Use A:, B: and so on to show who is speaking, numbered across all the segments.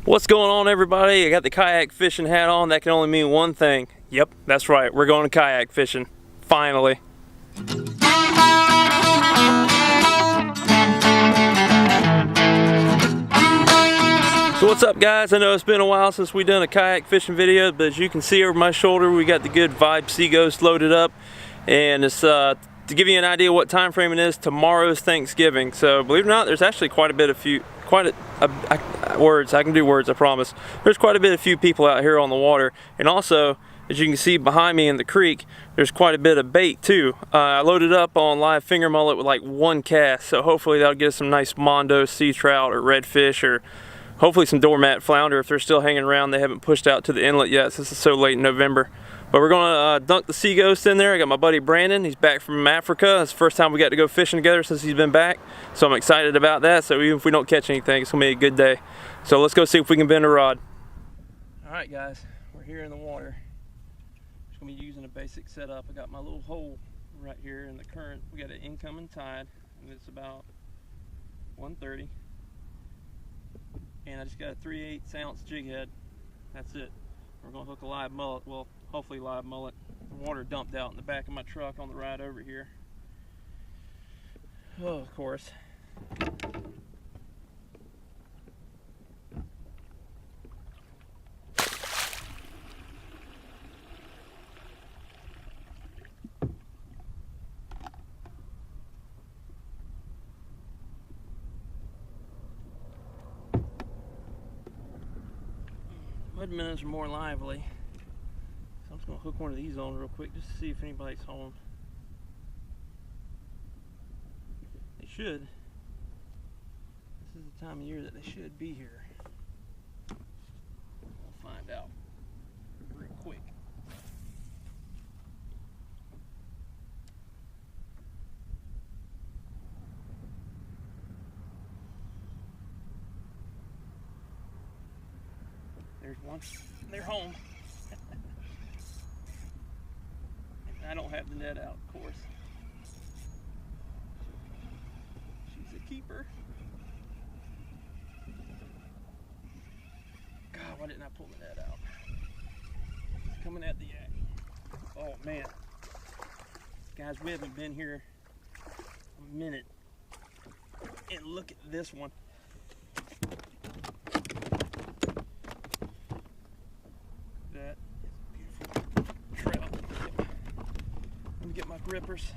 A: What's going on, everybody? I got the kayak fishing hat on. That can only mean one thing. Yep, that's right. We're going kayak fishing. Finally. So what's up, guys? I know it's been a while since we done a kayak fishing video, but as you can see over my shoulder, we got the good Vibe Seaghost loaded up. And it's to give you an idea what time frame it is, tomorrow's Thanksgiving. So believe it or not, there's actually quite a bit of words. I can do words, I promise. There's quite a bit of few people out here on the water. And also, as you can see behind me in the creek, there's quite a bit of bait too. I loaded up on live finger mullet with like one cast, so hopefully that'll get us some nice mondo, sea trout, or redfish, or hopefully some doormat flounder if they're still hanging around. They haven't pushed out to the inlet yet since it's so late in November. But we're gonna dunk the Seaghost in there. I got my buddy Brandon. He's back from Africa. It's the first time we got to go fishing together since he's been back. So I'm excited about that. So even if we don't catch anything, it's gonna be a good day. So let's go see if we can bend a rod. All right, guys, we're here in the water. Just gonna be using a basic setup. I got my little hole right here in the current. We got an incoming tide, and it's about 1:30. And I just got a 3/8 ounce jig head. That's it. We're gonna hook a live mullet. Well, hopefully live mullet. The water dumped out in the back of my truck on the ride over here. Oh, of course. Mud minnows are more lively. So I'm just gonna hook one of these on real quick just to see if anybody's home. They should. This is the time of year that they should be here. We'll find out real quick. There's one. They're home. I don't have the net out, of course. She's a keeper. God, why didn't I pull the net out? It's coming at the yak. Oh man. Guys, we haven't been here a minute. And look at this one. That is a beautiful trout. Let me get my grippers.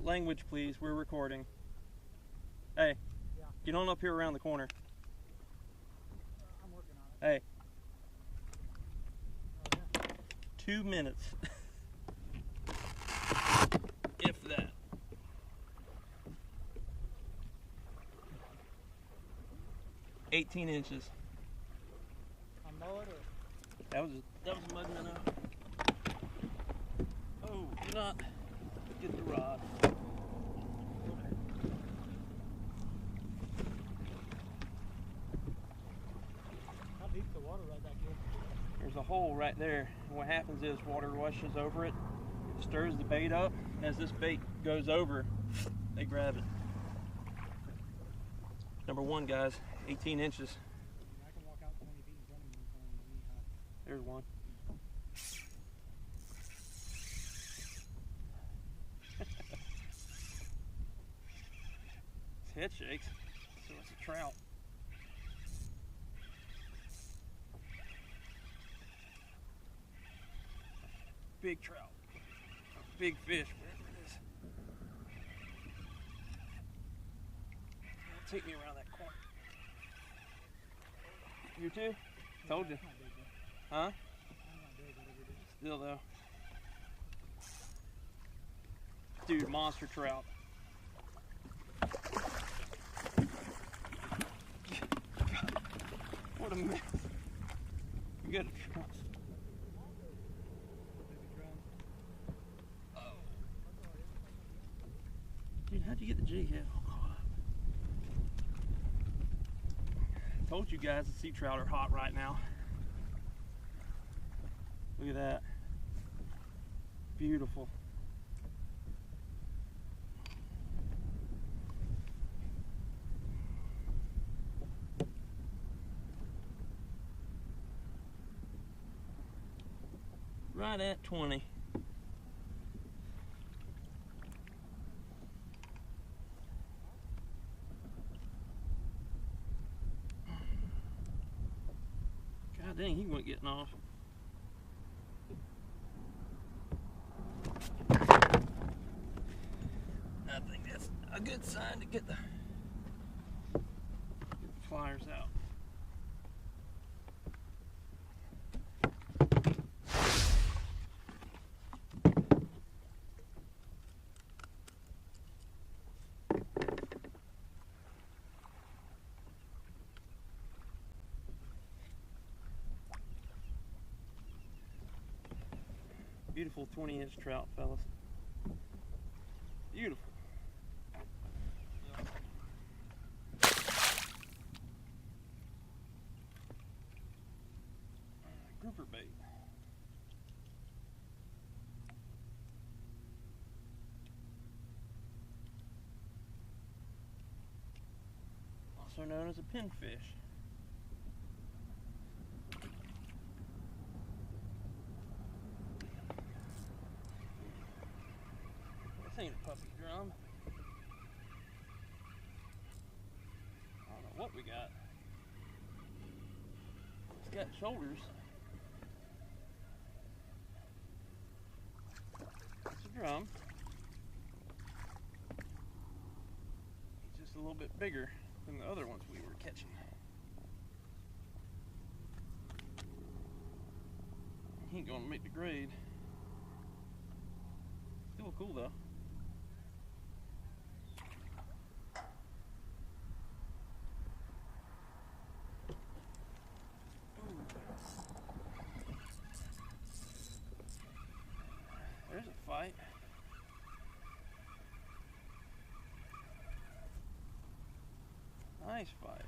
A: Language, please. We're recording. Hey, yeah. Get on up here around the corner. I'm working on it. Hey. Oh, yeah. 2 minutes. If that. $18. On mullet or? That was a mud minnow. Oh, do not get the rod. How deep's the water right back here? There's a hole right there. And what happens is water rushes over it, stirs the bait up. As this bait goes over, they grab it. Number one, guys, 18 inches. I can walk out 20 feet in front of me. There's one. His head shakes, so it's a trout. Big trout. Big fish, whatever it is. It'll take me around that corner. You too? Told you. Huh? Still though. Dude, monster trout. What a mess. You got a trout. Oh. Dude, how'd you get the jig head all caught up? I told you guys the sea trout are hot right now. Look at that. Beautiful. right at 20. God dang, he wasn't getting off. I think that's a good sign to get the pliers out. Beautiful 20-inch trout, fellas. Beautiful. Grouper bait. Also known as a pinfish. This ain't a puppy drum. I don't know what we got. It's got shoulders. It's a drum. He's just a little bit bigger than the other ones we were catching. He ain't gonna make the grade. Still cool though. There's a fight. Nice fight.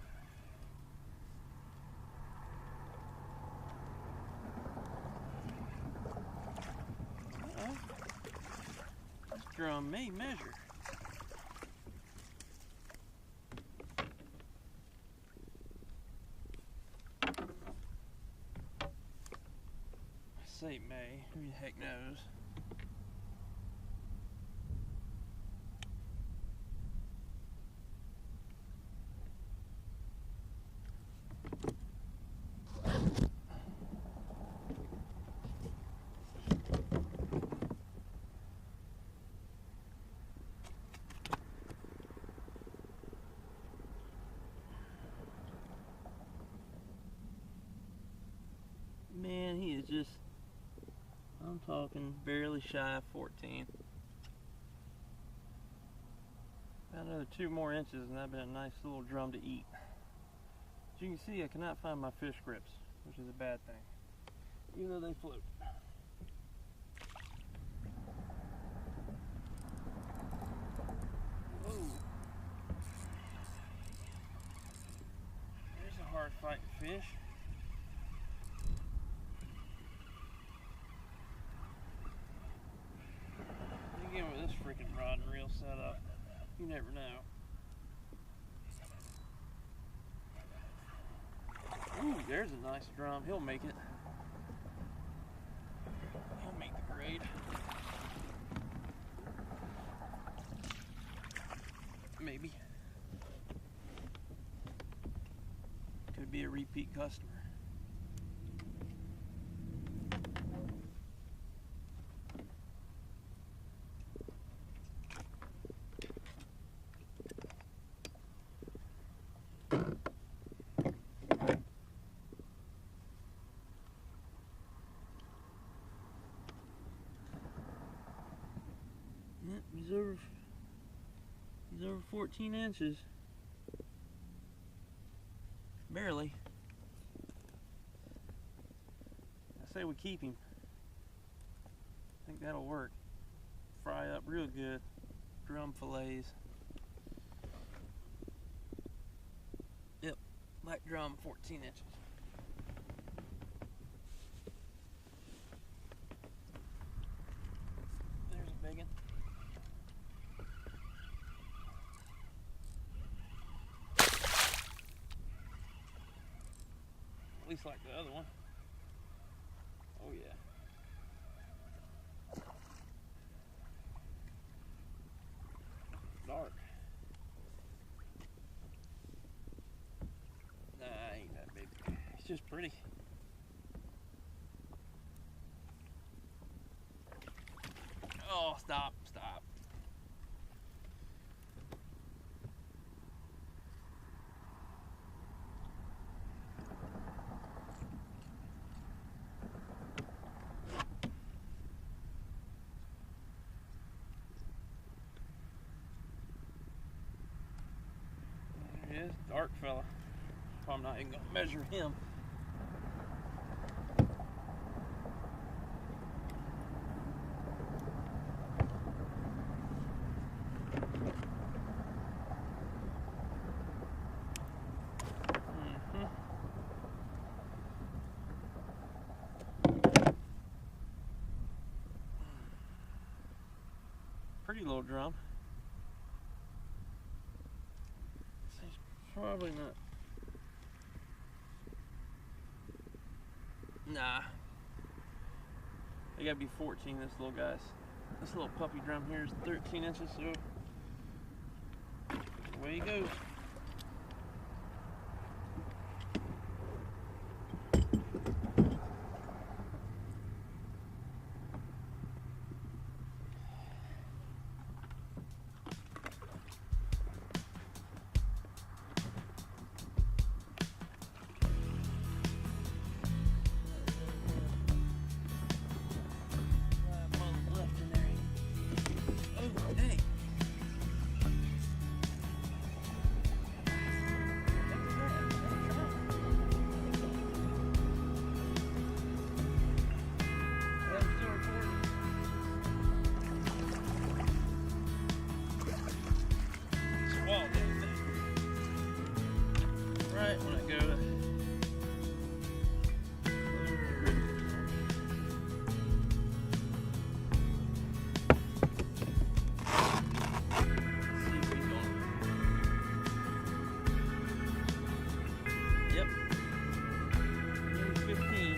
A: This drum may measure. I say may, who the heck knows? Man, he is just, I'm talking barely shy of 14. About another 2 more inches and that'd been a nice little drum to eat. As you can see, I cannot find my fish grips, which is a bad thing, even though they float. Whoa. There's a hard fighting fish. Again with this freaking rod and reel setup, you never know. Ooh, there's a nice drum. He'll make it. He'll make the grade. Maybe. Could be a repeat customer. Yep, he's over 14 inches. Barely. I say we keep him. I think that'll work. Fry up real good. Drum fillets. Yep, light drum, 14 inches. There's a big one. At least like the other one. Oh yeah. just pretty. Oh, stop. There he is, dark fella. So I'm not even gonna measure him. Pretty little drum. He's probably not. Nah. They gotta be 14, this little guy's. This little puppy drum here is 13 inches, so away he goes. When I go to yep, 15.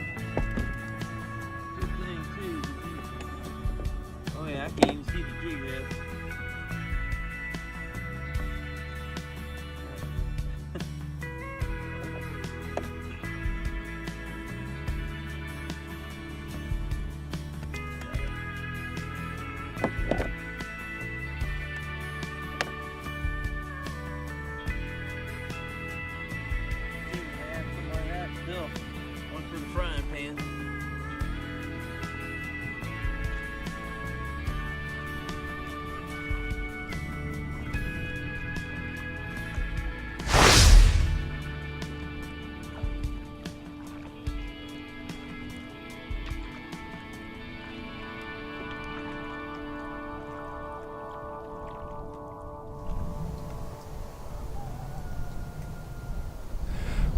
A: Good thing too. Oh yeah, I can't even see the jig head. One for the frying pan.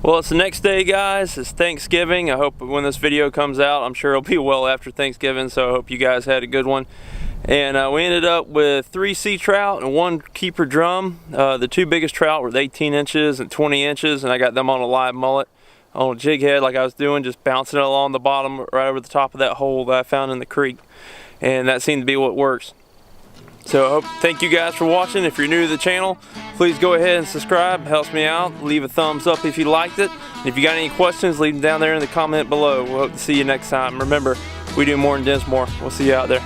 A: Well, it's the next day, guys. It's Thanksgiving. I hope when this video comes out, I'm sure it'll be well after Thanksgiving, so I hope you guys had a good one. And we ended up with 3 sea trout and 1 keeper drum. The 2 biggest trout were 18 inches and 20 inches, and I got them on a live mullet on a jig head like I was doing, just bouncing it along the bottom right over the top of that hole that I found in the creek. And that seemed to be what works. So thank you guys for watching. If you're new to the channel, please go ahead and subscribe. It helps me out. Leave a thumbs up if you liked it. And if you got any questions, leave them down there in the comment below. We'll hope to see you next time. Remember, we do more in Dinsmore. We'll see you out there.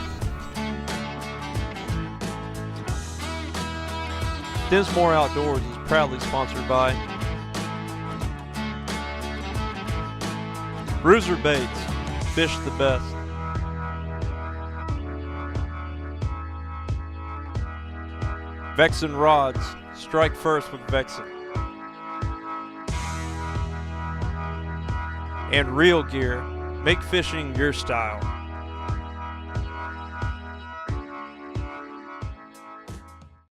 A: Dinsmore Outdoors is proudly sponsored by Bruiser Baits, fish the best. Vexen rods, strike first with Vexen. And Reel Gear, make fishing your style.